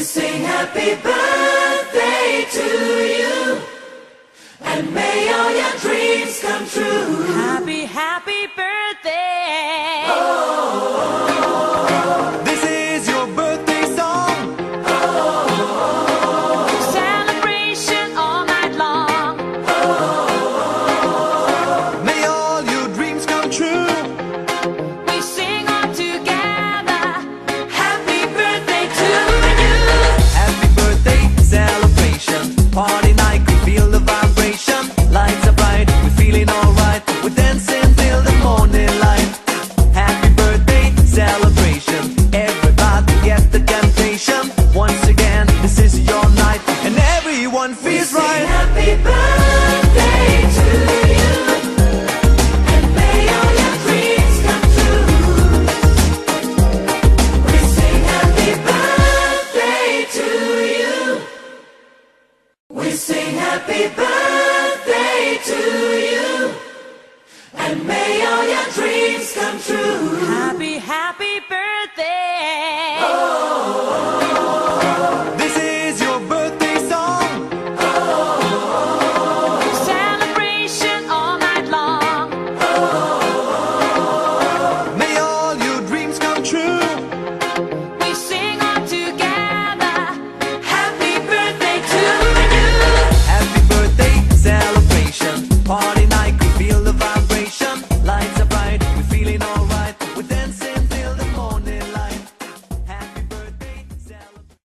sing happy birthday to you, and may all your dreams come true. Happy, happy birthday. This is your birthday song. Celebration all night long. May all your dreams come true. We sing all together. Happy birthday to you. Happy birthday celebration. Party night, we feel the vibration. Lights are bright, we're feeling alright. We're dancing till the morning light. Happy birthday celebration. Everybody get the temptation. Once again, this is your night, and everyone feels Sing right. happy birthday to you, and may all your dreams come true. We sing happy birthday to you. We sing happy birthday to you, and may all your dreams come true. Happy, happy